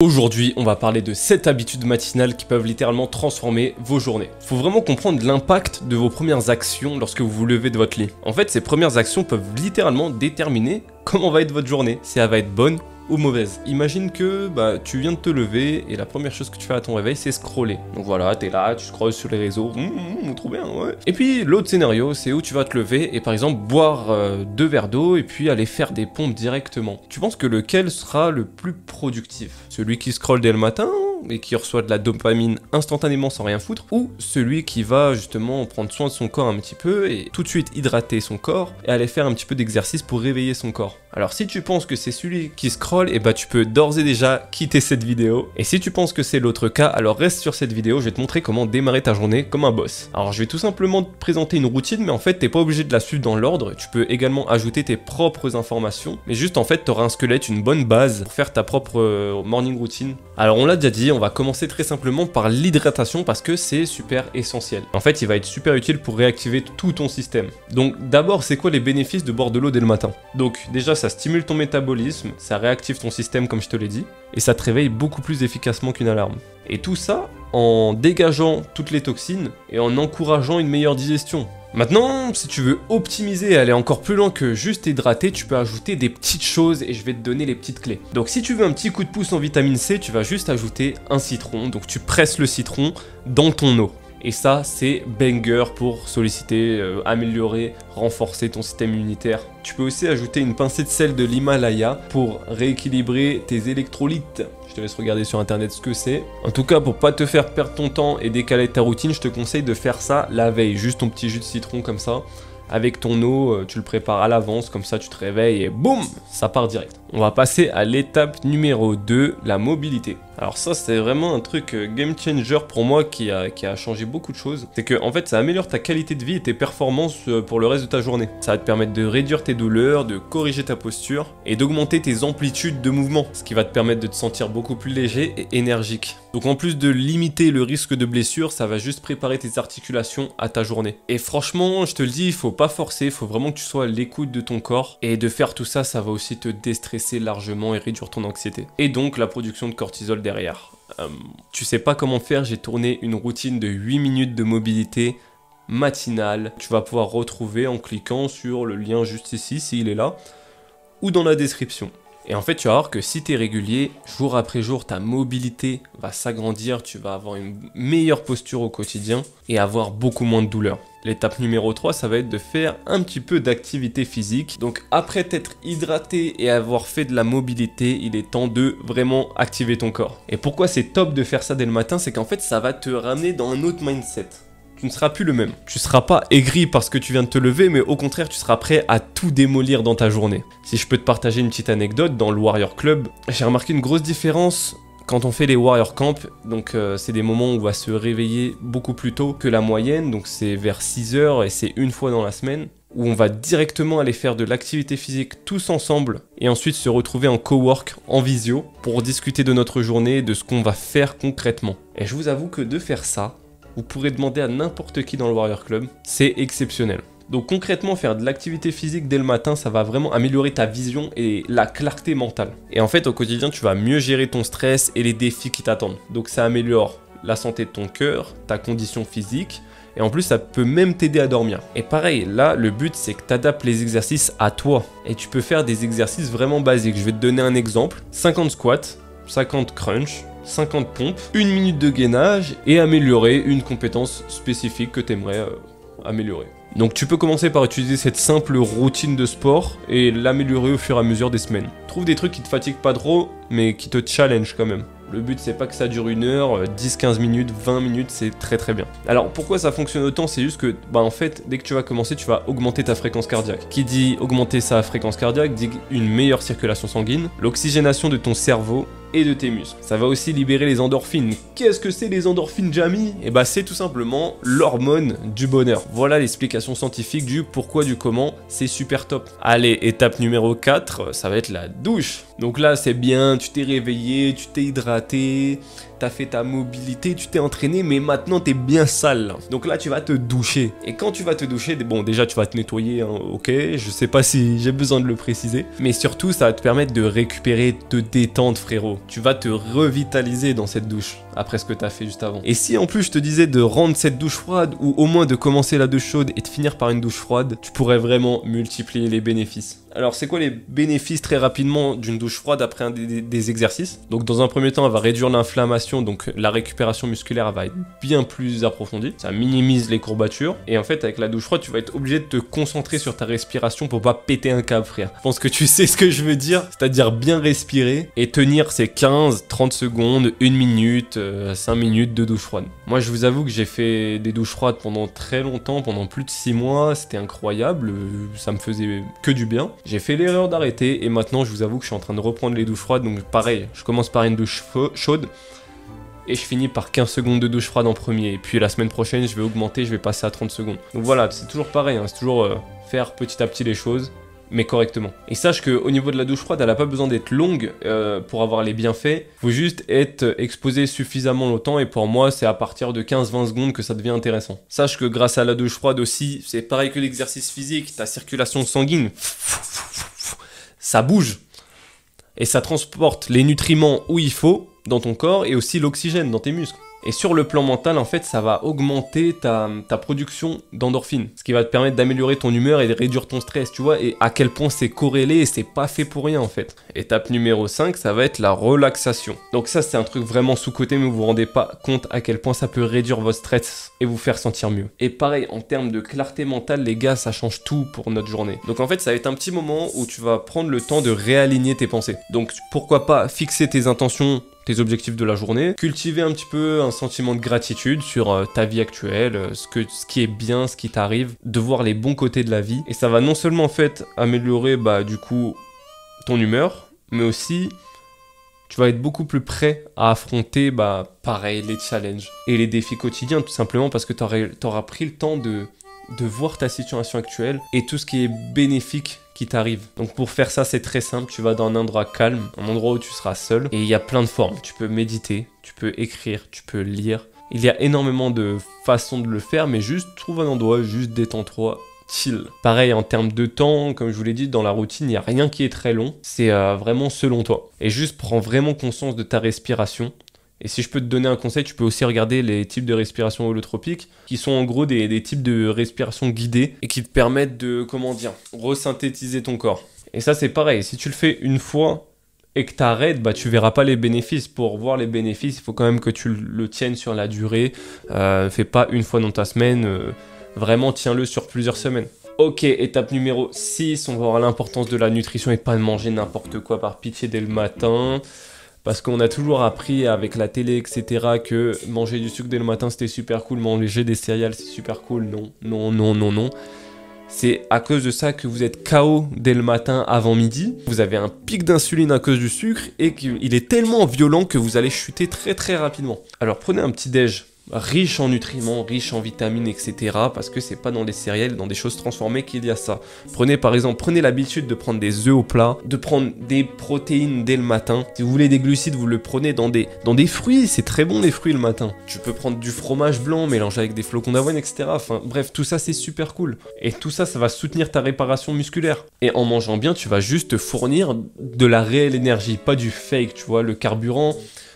Aujourd'hui, on va parler de 7 habitudes matinales qui peuvent littéralement transformer vos journées. Faut vraiment comprendre l'impact de vos premières actions lorsque vous vous levez de votre lit. En fait, ces premières actions peuvent littéralement déterminer comment va être votre journée, si elle va être bonne ou mauvaise. Imagine que tu viens de te lever et la première chose que tu fais à ton réveil, c'est scroller. Donc voilà, t'es là, tu scrolles sur les réseaux, trop bien, ouais. Et puis l'autre scénario, c'est où tu vas te lever et par exemple boire 2 verres d'eau et puis aller faire des pompes directement. Tu penses que lequel sera le plus productif? Celui qui scrolle dès le matin et qui reçoit de la dopamine instantanément sans rien foutre, ou celui qui va justement prendre soin de son corps un petit peu et tout de suite hydrater son corps et aller faire un petit peu d'exercice pour réveiller son corps? Alors si tu penses que c'est celui qui scrolle, et tu peux d'ores et déjà quitter cette vidéo. Et si tu penses que c'est l'autre cas, alors reste sur cette vidéo, je vais te montrer comment démarrer ta journée comme un boss. Alors je vais tout simplement te présenter une routine, mais en fait t'es pas obligé de la suivre dans l'ordre, tu peux également ajouter tes propres informations, mais juste en fait t'auras un squelette, une bonne base pour faire ta propre morning routine. Alors on l'a déjà dit, on va commencer très simplement par l'hydratation parce que c'est super essentiel. En fait il va être super utile pour réactiver tout ton système. Donc d'abord c'est quoi les bénéfices de boire de l'eau dès le matin? Donc déjà ça stimule ton métabolisme, ça réactive ton système comme je te l'ai dit, et ça te réveille beaucoup plus efficacement qu'une alarme. Et tout ça en dégageant toutes les toxines et en encourageant une meilleure digestion. Maintenant, si tu veux optimiser et aller encore plus loin que juste hydrater, tu peux ajouter des petites choses et je vais te donner les petites clés. Donc si tu veux un petit coup de pouce en vitamine C, tu vas juste ajouter un citron, donc tu presses le citron dans ton eau. Et ça, c'est banger pour solliciter, améliorer, renforcer ton système immunitaire. Tu peux aussi ajouter une pincée de sel de l'Himalaya pour rééquilibrer tes électrolytes. Je te laisse regarder sur internet ce que c'est. En tout cas, pour pas te faire perdre ton temps et décaler ta routine, je te conseille de faire ça la veille. Juste ton petit jus de citron comme ça. Avec ton eau, tu le prépares à l'avance, comme ça tu te réveilles et boum, ça part direct. On va passer à l'étape numéro 2, la mobilité. Alors ça c'est vraiment un truc game changer pour moi qui a changé beaucoup de choses. C'est que en fait ça améliore ta qualité de vie et tes performances pour le reste de ta journée. Ça va te permettre de réduire tes douleurs, de corriger ta posture et d'augmenter tes amplitudes de mouvement. Ce qui va te permettre de te sentir beaucoup plus léger et énergique. Donc en plus de limiter le risque de blessure, ça va juste préparer tes articulations à ta journée. Et franchement, je te le dis, il faut pas forcer, il faut vraiment que tu sois à l'écoute de ton corps. Et de faire tout ça, ça va aussi te déstresser largement et réduire ton anxiété. Et donc la production de cortisol derrière. Tu sais pas comment faire, j'ai tourné une routine de 8 minutes de mobilité matinale. Tu vas pouvoir retrouver en cliquant sur le lien juste ici, s'il est là, ou dans la description. Et en fait, tu vas voir que si tu es régulier, jour après jour, ta mobilité va s'agrandir, tu vas avoir une meilleure posture au quotidien et avoir beaucoup moins de douleur. L'étape numéro 3, ça va être de faire un petit peu d'activité physique. Donc après t'être hydraté et avoir fait de la mobilité, il est temps de vraiment activer ton corps. Et pourquoi c'est top de faire ça dès le matin? C'est qu'en fait, ça va te ramener dans un autre mindset. Tu ne seras plus le même. Tu ne seras pas aigri parce que tu viens de te lever, mais au contraire, tu seras prêt à tout démolir dans ta journée. Si je peux te partager une petite anecdote, dans le Warrior Club, j'ai remarqué une grosse différence quand on fait les Warrior Camp. Donc c'est des moments où on va se réveiller beaucoup plus tôt que la moyenne, donc c'est vers 6 h et c'est une fois dans la semaine, où on va directement aller faire de l'activité physique tous ensemble et ensuite se retrouver en cowork, en visio, pour discuter de notre journée, de ce qu'on va faire concrètement. Et je vous avoue que de faire ça, vous pourrez demander à n'importe qui dans le Warrior Club, c'est exceptionnel. Donc concrètement, faire de l'activité physique dès le matin, ça va vraiment améliorer ta vision et la clarté mentale. Et en fait, au quotidien, tu vas mieux gérer ton stress et les défis qui t'attendent. Donc ça améliore la santé de ton cœur, ta condition physique, et en plus, ça peut même t'aider à dormir. Et pareil, là, le but, c'est que tu adaptes les exercices à toi. Et tu peux faire des exercices vraiment basiques. Je vais te donner un exemple. 50 squats, 50 crunch, 50 pompes, 1 minute de gainage et améliorer une compétence spécifique que tu aimerais améliorer. Donc tu peux commencer par utiliser cette simple routine de sport et l'améliorer au fur et à mesure des semaines. Trouve des trucs qui te fatiguent pas trop, mais qui te challenge quand même. Le but c'est pas que ça dure 1 heure, 10-15 minutes, 20 minutes, c'est très très bien. Alors pourquoi ça fonctionne autant? C'est juste que en fait dès que tu vas commencer, tu vas augmenter ta fréquence cardiaque. Qui dit augmenter sa fréquence cardiaque dit une meilleure circulation sanguine, l'oxygénation de ton cerveau et de tes muscles. Ça va aussi libérer les endorphines. Qu'est-ce que c'est les endorphines, Jamy? Et c'est tout simplement l'hormone du bonheur. Voilà l'explication scientifique du pourquoi, du comment, c'est super top. Allez, étape numéro 4, ça va être la douche. Donc là, c'est bien, tu t'es réveillé, tu t'es hydraté, t'as fait ta mobilité, tu t'es entraîné, mais maintenant t'es bien sale. Donc là, tu vas te doucher. Et quand tu vas te doucher, bon, déjà, tu vas te nettoyer, hein, ok, je sais pas si j'ai besoin de le préciser, mais surtout, ça va te permettre de récupérer, de te détendre, frérot. Tu vas te revitaliser dans cette douche, après ce que t'as fait juste avant. Et si en plus je te disais de rendre cette douche froide, ou au moins de commencer la douche chaude et de finir par une douche froide, tu pourrais vraiment multiplier les bénéfices. Alors c'est quoi les bénéfices très rapidement d'une douche froide après des exercices? Donc dans un premier temps, elle va réduire l'inflammation, donc la récupération musculaire va être bien plus approfondie, ça minimise les courbatures, et en fait avec la douche froide, tu vas être obligé de te concentrer sur ta respiration pour pas péter un câble, frère. Je pense que tu sais ce que je veux dire, c'est-à-dire bien respirer et tenir ces 15-30 secondes, 1 minute, 5 minutes de douche froide. Moi je vous avoue que j'ai fait des douches froides pendant très longtemps, pendant plus de 6 mois, c'était incroyable, ça me faisait que du bien. J'ai fait l'erreur d'arrêter et maintenant je vous avoue que je suis en train de reprendre les douches froides, donc pareil, je commence par une douche chaude et je finis par 15 secondes de douche froide en premier, et puis la semaine prochaine je vais augmenter, je vais passer à 30 secondes. Donc voilà, c'est toujours pareil, hein, c'est toujours faire petit à petit les choses, mais correctement. Et sache qu'au niveau de la douche froide, elle n'a pas besoin d'être longue pour avoir les bienfaits, faut juste être exposé suffisamment longtemps, et pour moi c'est à partir de 15-20 secondes que ça devient intéressant. Sache que grâce à la douche froide aussi, c'est pareil que l'exercice physique, ta circulation sanguine, ça bouge, et ça transporte les nutriments où il faut dans ton corps, et aussi l'oxygène dans tes muscles. Et sur le plan mental, en fait, ça va augmenter ta production d'endorphines, ce qui va te permettre d'améliorer ton humeur et de réduire ton stress, tu vois, et à quel point c'est corrélé et c'est pas fait pour rien, en fait. Étape numéro 5, ça va être la relaxation. Donc ça, c'est un truc vraiment sous-coté, mais vous vous rendez pas compte à quel point ça peut réduire votre stress et vous faire sentir mieux. Et pareil, en termes de clarté mentale, les gars, ça change tout pour notre journée. Donc en fait, ça va être un petit moment où tu vas prendre le temps de réaligner tes pensées. Donc pourquoi pas fixer tes intentions, tes objectifs de la journée, cultiver un petit peu un sentiment de gratitude sur ta vie actuelle, ce qui est bien, ce qui t'arrive, de voir les bons côtés de la vie, et ça va non seulement en fait améliorer du coup ton humeur, mais aussi tu vas être beaucoup plus prêt à affronter pareil les challenges et les défis quotidiens, tout simplement parce que t'auras pris le temps de voir ta situation actuelle et tout ce qui est bénéfique qui t'arrive. Donc pour faire ça, c'est très simple, tu vas dans un endroit calme, un endroit où tu seras seul, et il y a plein de formes. Tu peux méditer, tu peux écrire, tu peux lire. Il y a énormément de façons de le faire, mais juste trouve un endroit, juste détends-toi, chill. Pareil en termes de temps, comme je vous l'ai dit, dans la routine, il n'y a rien qui est très long, c'est vraiment selon toi. Et juste prends vraiment conscience de ta respiration. Et si je peux te donner un conseil, tu peux aussi regarder les types de respiration holotropique, qui sont en gros des types de respiration guidée et qui te permettent de, resynthétiser ton corps. Et ça c'est pareil, si tu le fais une fois et que tu arrêtes, tu verras pas les bénéfices. Pour voir les bénéfices, il faut quand même que tu le tiennes sur la durée. Fais pas une fois dans ta semaine, vraiment tiens-le sur plusieurs semaines. Ok, étape numéro 6, on va voir l'importance de la nutrition et pas de manger n'importe quoi par pitié dès le matin. Parce qu'on a toujours appris avec la télé, etc., que manger du sucre dès le matin, c'était super cool, manger des céréales, c'est super cool. Non, non, non, non, non. C'est à cause de ça que vous êtes KO dès le matin avant midi. Vous avez un pic d'insuline à cause du sucre et qu'il est tellement violent que vous allez chuter très très rapidement. Alors prenez un petit déj riche en nutriments, riche en vitamines, etc. Parce que c'est pas dans les céréales, dans des choses transformées qu'il y a ça. Prenez l'habitude de prendre des œufs au plat, de prendre des protéines dès le matin. Si vous voulez des glucides, vous le prenez dans des fruits, c'est très bon les fruits le matin. Tu peux prendre du fromage blanc mélangé avec des flocons d'avoine, etc. Enfin bref, tout ça c'est super cool. Et tout ça, ça va soutenir ta réparation musculaire. Et en mangeant bien, tu vas juste te fournir de la réelle énergie, pas du fake, tu vois, le carburant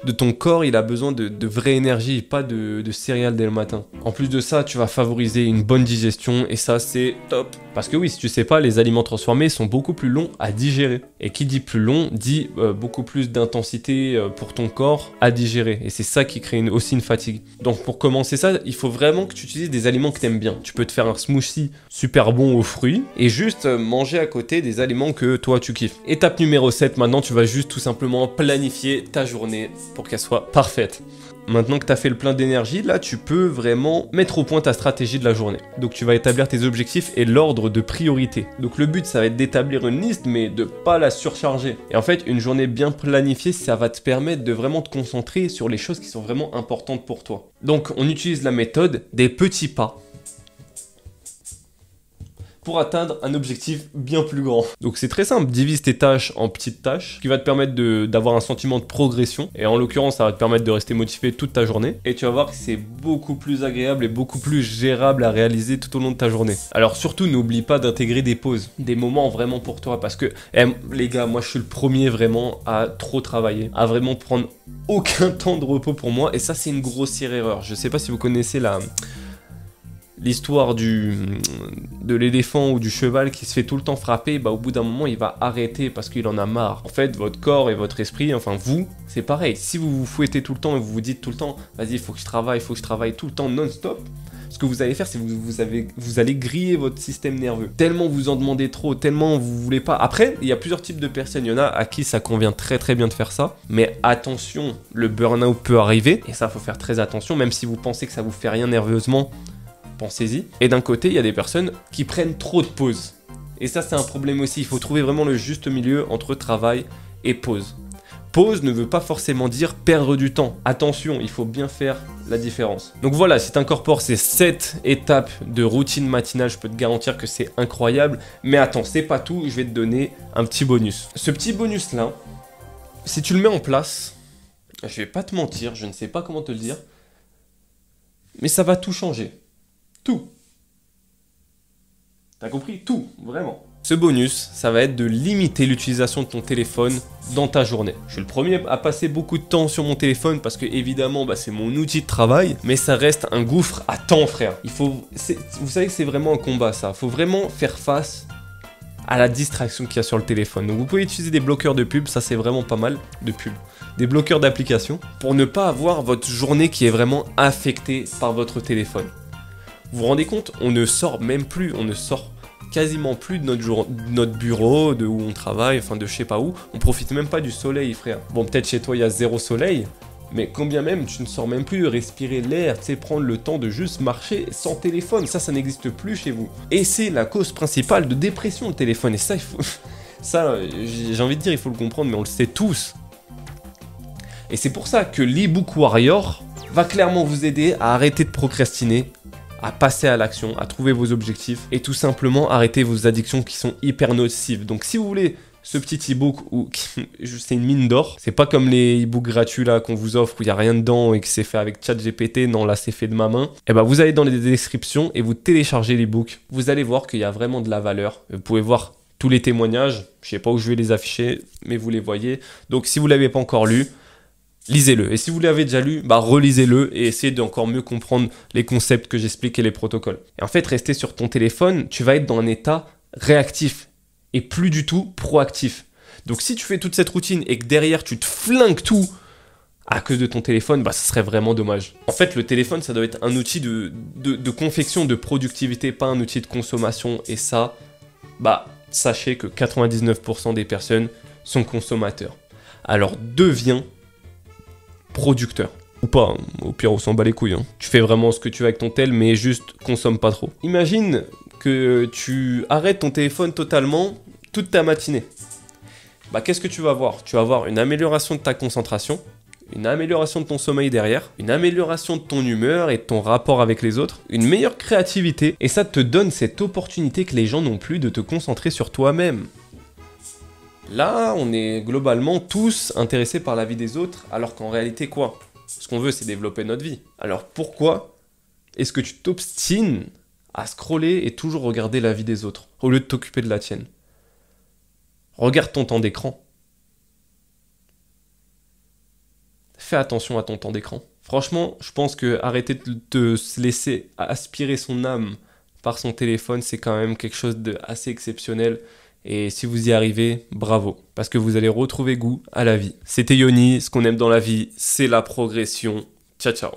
de ton corps, il a besoin de vraie énergie, pas de céréales dès le matin. En plus de ça, tu vas favoriser une bonne digestion et ça, c'est top. Parce que oui, si tu sais pas, les aliments transformés sont beaucoup plus longs à digérer. Et qui dit plus long, dit beaucoup plus d'intensité pour ton corps à digérer. Et c'est ça qui crée aussi une fatigue. Donc pour commencer ça, il faut vraiment que tu utilises des aliments que tu aimes bien. Tu peux te faire un smoothie super bon aux fruits et juste manger à côté des aliments que toi tu kiffes. Étape numéro 7, maintenant tu vas juste tout simplement planifier ta journée pour qu'elle soit parfaite. Maintenant que tu as fait le plein d'énergie, là tu peux vraiment mettre au point ta stratégie de la journée. Donc tu vas établir tes objectifs et l'ordre de priorité. Donc le but ça va être d'établir une liste mais de pas la surcharger. Et en fait une journée bien planifiée, ça va te permettre de vraiment te concentrer sur les choses qui sont vraiment importantes pour toi. Donc on utilise la méthode des petits pas pour atteindre un objectif bien plus grand. Donc c'est très simple, divise tes tâches en petites tâches, ce qui va te permettre d'avoir un sentiment de progression, et en l'occurrence ça va te permettre de rester motivé toute ta journée, et tu vas voir que c'est beaucoup plus agréable et beaucoup plus gérable à réaliser tout au long de ta journée. Alors surtout n'oublie pas d'intégrer des pauses, des moments vraiment pour toi, parce que les gars, moi je suis le premier vraiment à trop travailler, à vraiment prendre aucun temps de repos pour moi, et ça c'est une grossière erreur. Je sais pas si vous connaissez l'histoire de l'éléphant ou du cheval qui se fait tout le temps frapper, bah au bout d'un moment il va arrêter parce qu'il en a marre. En fait, votre corps et votre esprit, enfin vous, c'est pareil. Si vous vous fouettez tout le temps et vous vous dites tout le temps, vas-y, il faut que je travaille tout le temps non-stop, ce que vous allez faire, c'est que vous allez griller votre système nerveux. Tellement vous en demandez trop, tellement vous voulez pas. Après, il y a plusieurs types de personnes. Il y en a à qui ça convient très très bien de faire ça. Mais attention, le burn-out peut arriver. Et ça, faut faire très attention. Même si vous pensez que ça vous fait rien nerveusement, pensez-y. Et d'un côté, il y a des personnes qui prennent trop de pauses. Et ça, c'est un problème aussi. Il faut trouver vraiment le juste milieu entre travail et pause. Pause ne veut pas forcément dire perdre du temps. Attention, il faut bien faire la différence. Donc voilà, si tu incorpores ces 7 étapes de routine matinale, je peux te garantir que c'est incroyable. Mais attends, c'est pas tout, je vais te donner un petit bonus. Ce petit bonus-là, si tu le mets en place, je vais pas te mentir, je ne sais pas comment te le dire, mais ça va tout changer. Tout. T'as compris? Tout, vraiment. Ce bonus, ça va être de limiter l'utilisation de ton téléphone dans ta journée. Je suis le premier à passer beaucoup de temps sur mon téléphone parce que évidemment, c'est mon outil de travail, mais ça reste un gouffre à temps, frère. Vous savez que c'est vraiment un combat, ça. Il faut vraiment faire face à la distraction qu'il y a sur le téléphone. Donc vous pouvez utiliser des bloqueurs de pub, ça c'est vraiment pas mal, de pub. Des bloqueurs d'applications pour ne pas avoir votre journée qui est vraiment affectée par votre téléphone. Vous vous rendez compte, on ne sort même plus, on ne sort quasiment plus de notre bureau, de où on travaille, enfin de je sais pas où. On profite même pas du soleil, frère. Bon, peut-être chez toi il y a zéro soleil, mais quand bien même tu ne sors même plus respirer l'air, tu sais, prendre le temps de juste marcher sans téléphone, ça n'existe plus chez vous. Et c'est la cause principale de dépression, le téléphone. Et ça, il faut, ça, j'ai envie de dire, il faut le comprendre, mais on le sait tous. Et c'est pour ça que l'e-book Warrior va clairement vous aider à arrêter de procrastiner, à passer à l'action, à trouver vos objectifs et tout simplement arrêter vos addictions qui sont hyper nocives. Donc si vous voulez ce petit e-book où c'est une mine d'or, c'est pas comme les e-books gratuits là qu'on vous offre où il n'y a rien dedans et que c'est fait avec ChatGPT, non là c'est fait de ma main, et vous allez dans les descriptions et vous téléchargez l'e-book. Vous allez voir qu'il y a vraiment de la valeur. Vous pouvez voir tous les témoignages, je sais pas où je vais les afficher, mais vous les voyez. Donc si vous l'avez pas encore lu, lisez-le. Et si vous l'avez déjà lu, relisez-le et essayez d'encore mieux comprendre les concepts que j'explique et les protocoles. Et en fait, rester sur ton téléphone, tu vas être dans un état réactif et plus du tout proactif. Donc si tu fais toute cette routine et que derrière tu te flingues tout à cause de ton téléphone, ce serait vraiment dommage. En fait, le téléphone, ça doit être un outil de confection, de productivité, pas un outil de consommation. Et ça, sachez que 99% des personnes sont consommateurs. Alors deviens producteur. Ou pas, hein. Au pire on s'en bat les couilles. Hein. Tu fais vraiment ce que tu veux avec ton tel, mais juste consomme pas trop. Imagine que tu arrêtes ton téléphone totalement toute ta matinée. Qu'est-ce que tu vas voir? Tu vas avoir une amélioration de ta concentration, une amélioration de ton sommeil derrière, une amélioration de ton humeur et de ton rapport avec les autres, une meilleure créativité, et ça te donne cette opportunité que les gens n'ont plus de te concentrer sur toi-même. Là, on est globalement tous intéressés par la vie des autres, alors qu'en réalité, quoi? Ce qu'on veut, c'est développer notre vie. Alors pourquoi est-ce que tu t'obstines à scroller et toujours regarder la vie des autres, au lieu de t'occuper de la tienne? Regarde ton temps d'écran. Fais attention à ton temps d'écran. Franchement, je pense que arrêter de se laisser aspirer son âme par son téléphone, c'est quand même quelque chose d'assez exceptionnel. Et si vous y arrivez, bravo, parce que vous allez retrouver goût à la vie. C'était Yoni, ce qu'on aime dans la vie, c'est la progression. Ciao, ciao.